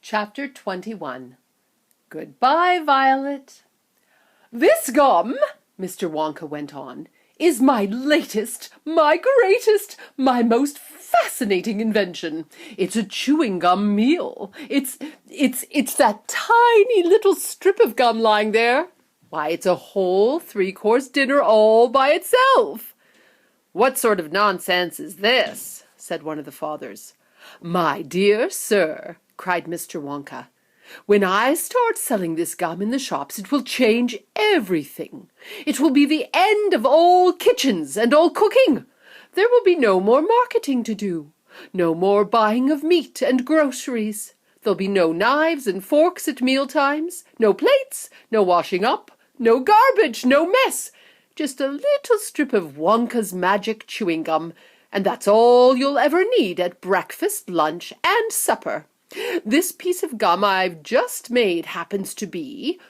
Chapter 21. Goodbye, Violet. "This gum," Mr. Wonka went on, "is my latest, my greatest, my most fascinating invention. It's a chewing gum meal. It's that tiny little strip of gum lying there. Why, it's a whole 3-course dinner all by itself." "What sort of nonsense is this?" said one of the fathers. "My dear sir," cried Mr. Wonka, "when I start selling this gum in the shops, it will change everything. It will be the end of all kitchens and all cooking. There will be no more marketing to do, no more buying of meat and groceries. There'll be no knives and forks at meal times, no plates, no washing up, no garbage, no mess. Just a little strip of Wonka's magic chewing gum, and that's all you'll ever need at breakfast, lunch, and supper. This piece of gum I've just made happens to be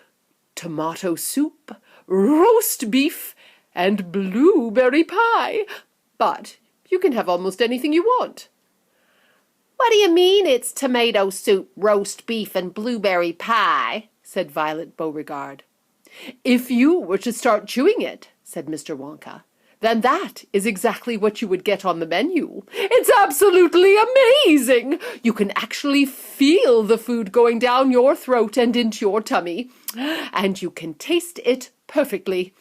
tomato soup, roast beef, and blueberry pie. But you can have almost anything you want." "What do you mean it's tomato soup, roast beef, and blueberry pie?" said Violet Beauregard. "If you were to start chewing it," said Mr. Wonka, "then that is exactly what you would get on the menu. It's absolutely amazing! You can actually feel the food going down your throat and into your tummy. And you can taste it perfectly.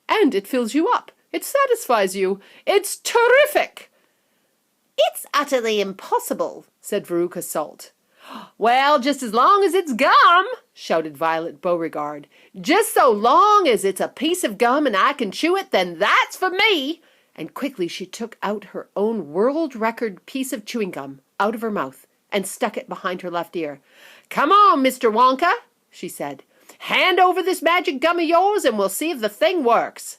And it fills you up. It satisfies you. It's terrific!" "It's utterly impossible," said Veruca Salt. "Well, just as long as it's gum," shouted Violet Beauregard. "Just so long as it's a piece of gum and I can chew it, then that's for me." And quickly she took out her own world record piece of chewing gum out of her mouth and stuck it behind her left ear. "Come on, Mr. Wonka," she said. "Hand over this magic gum of yours and we'll see if the thing works."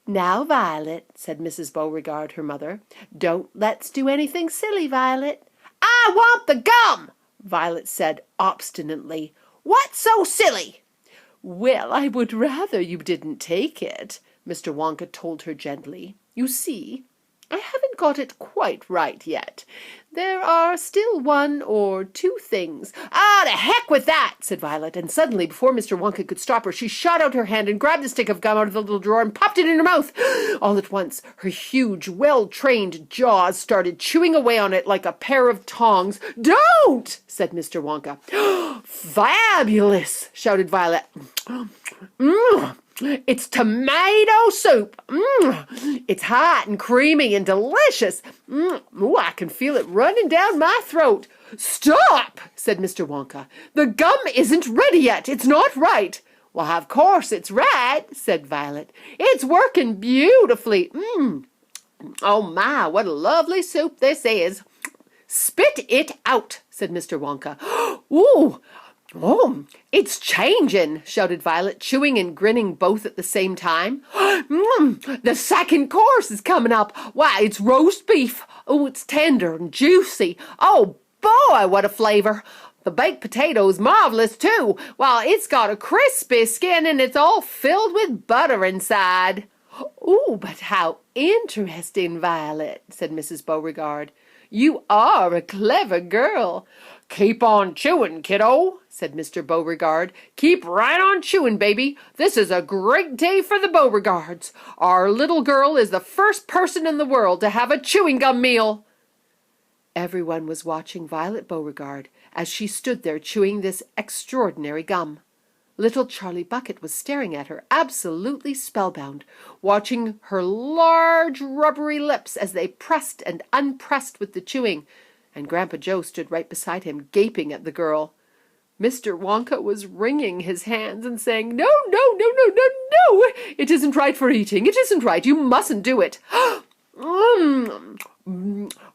"Now, Violet," said Mrs. Beauregard, her mother, "don't let's do anything silly, Violet." "I want the gum," Violet said obstinately. "What's so silly?" "Well, I would rather you didn't take it," Mr. Wonka told her gently. "You see, I haven't got it quite right yet. There are still 1 or 2 things—" "Ah, to heck with that," said Violet, and suddenly, before Mr. Wonka could stop her, she shot out her hand and grabbed the stick of gum out of the little drawer and popped it in her mouth. All at once, her huge, well-trained jaws started chewing away on it like a pair of tongs. "Don't!" said Mr. Wonka. "Fabulous!" shouted Violet. "It's tomato soup. It's hot and creamy and delicious. I can feel it running down my throat." "Stop!" said Mr. Wonka. "The gum isn't ready yet. It's not right." "Well, of course it's right," said Violet. "It's working beautifully. Oh my, what a lovely soup this is." "Spit it out," said Mr. Wonka. "Ooh! Oh, it's changing," shouted Violet, chewing and grinning both at the same time. "The second course is coming up. Why, it's roast beef. Oh, it's tender and juicy. Oh, boy, what a flavor. The baked potato's marvelous, too. Well, it's got a crispy skin and it's all filled with butter inside." "Oh, but how interesting, Violet," said Mrs. Beauregard. "You are a clever girl." "Keep on chewing, kiddo," said Mr. Beauregard. "Keep right on chewing, baby. This is a great day for the Beauregards. Our little girl is the first person in the world to have a chewing gum meal." Everyone was watching Violet Beauregard as she stood there chewing this extraordinary gum. Little Charlie Bucket was staring at her, absolutely spellbound, watching her large rubbery lips as they pressed and unpressed with the chewing, and Grandpa Joe stood right beside him, gaping at the girl. Mr. Wonka was wringing his hands and saying, "No, no, no, no, no, no! It isn't right for eating. It isn't right. You mustn't do it."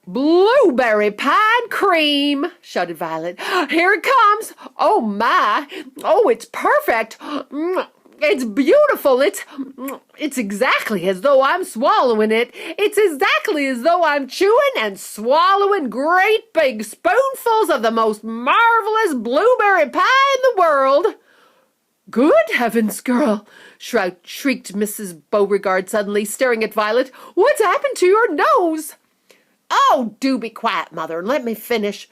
"Blueberry pie and cream," shouted Violet. "Here it comes. Oh, my. Oh, it's perfect. It's beautiful. It's exactly as though I'm swallowing it. It's exactly as though I'm chewing and swallowing great big spoonfuls of the most marvelous blueberry pie in the world." "Good heavens, girl!" shrieked Mrs. Beauregard suddenly, staring at Violet. "What's happened to your nose?" "Oh, do be quiet, Mother, and let me finish.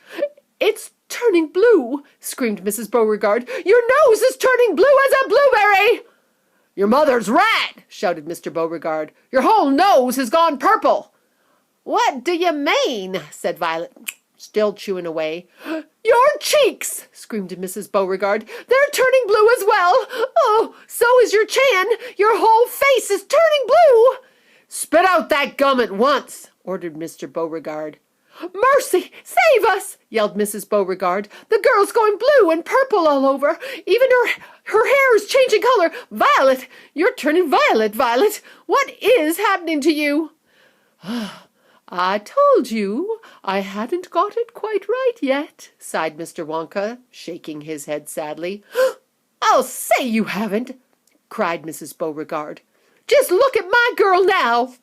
It's turning blue, screamed Mrs. Beauregard. Your nose is turning blue as a blueberry. Your mother's right, shouted Mr. Beauregard. Your whole nose has gone purple. What do you mean? Said Violet, still chewing away. Your cheeks, screamed Mrs. Beauregard. They're turning blue as well. Oh, so is your chin. Your whole face is turning blue. Spit out that gum at once, ordered Mr. Beauregard. Mercy, save us, yelled Mrs. Beauregard. The girl's going blue and purple all over. Even her hair is changing color. Violet, you're turning violet, Violet. What is happening to you? I told you I hadn't got it quite right yet, sighed Mr. Wonka, shaking his head sadly. I'll say you haven't, cried Mrs. Beauregard. Just look at my girl now.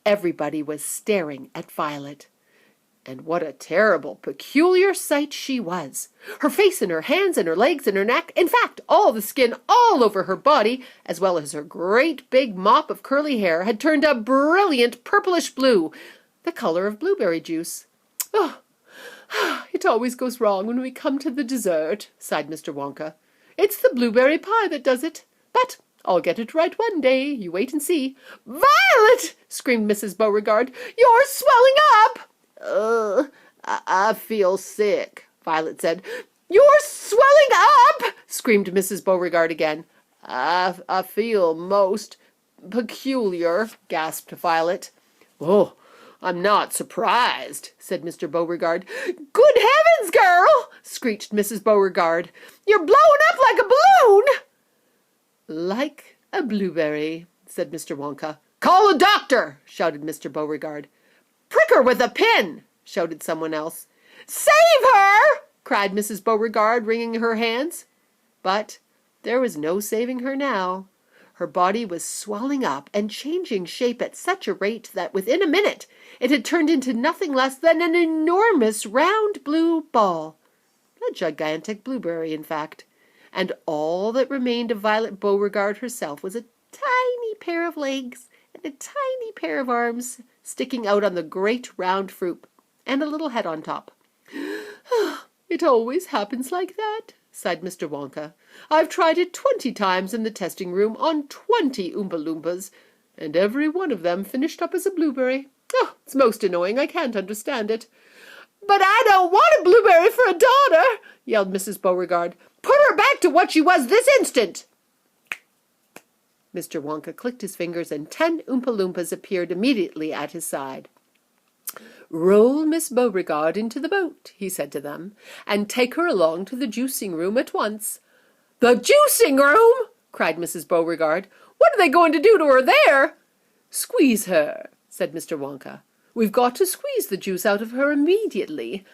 Everybody was staring at Violet. And what a terrible, peculiar sight she was. Her face and her hands and her legs and her neck, in fact, all the skin all over her body, as well as her great big mop of curly hair, had turned a brilliant purplish blue, the color of blueberry juice. Oh, it always goes wrong when we come to the dessert, sighed Mr. Wonka. It's the blueberry pie that does it. But I'll get it right one day. You wait and see. Violet! Screamed Mrs. Beauregard. You're swelling up! I feel sick, Violet said. You're swelling up! Screamed Mrs. Beauregard again. I feel most peculiar, gasped Violet. Oh, I'm not surprised, said Mr. Beauregard. Good heavens, girl! Screeched Mrs. Beauregard. You're blowing up like a balloon! Like a blueberry, said Mr. Wonka. Call a doctor, shouted Mr. Beauregard. Prick her with a pin, shouted someone else. Save her! Cried Mrs. Beauregard, wringing her hands. But there was no saving her now. Her body was swelling up and changing shape at such a rate that within a minute it had turned into nothing less than an enormous round blue ball. A gigantic blueberry, in fact. And all that remained of Violet Beauregard herself was a tiny pair of legs and a tiny pair of arms sticking out on the great round fruit, and a little head on top. It always happens like that, sighed Mr. Wonka. I've tried it 20 times in the testing room on 20 Oompa Loompas, and every one of them finished up as a blueberry. Oh, it's most annoying. I can't understand it. But I don't want a blueberry for a daughter, yelled Mrs. Beauregard. Put her back to what she was this instant. Mr. Wonka clicked his fingers, and 10 Oompa Loompas appeared immediately at his side. Roll Miss Beauregard into the boat, he said to them, and take her along to the juicing room at once. The juicing room! Cried Mrs. Beauregard. What are they going to do to her there? Squeeze her, said Mr. Wonka. We've got to squeeze the juice out of her immediately.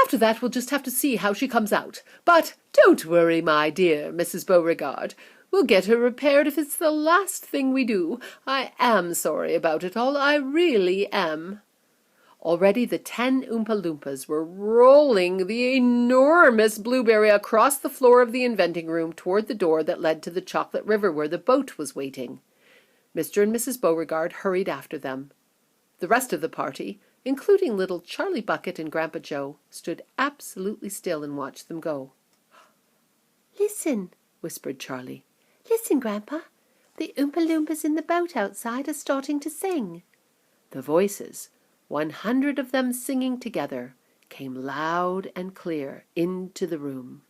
After that, we'll just have to see how she comes out. But don't worry, my dear Mrs. Beauregard. We'll get her repaired if it's the last thing we do. I am sorry about it all. I really am. Already the 10 Oompa Loompas were rolling the enormous blueberry across the floor of the inventing room toward the door that led to the chocolate river where the boat was waiting. Mr. and Mrs. Beauregard hurried after them. The rest of the party, including little Charlie Bucket and Grandpa Joe, stood absolutely still and watched them go. Listen, whispered Charlie. Listen, Grandpa. The Oompa Loompas in the boat outside are starting to sing. The voices, 100 of them singing together, came loud and clear into the room.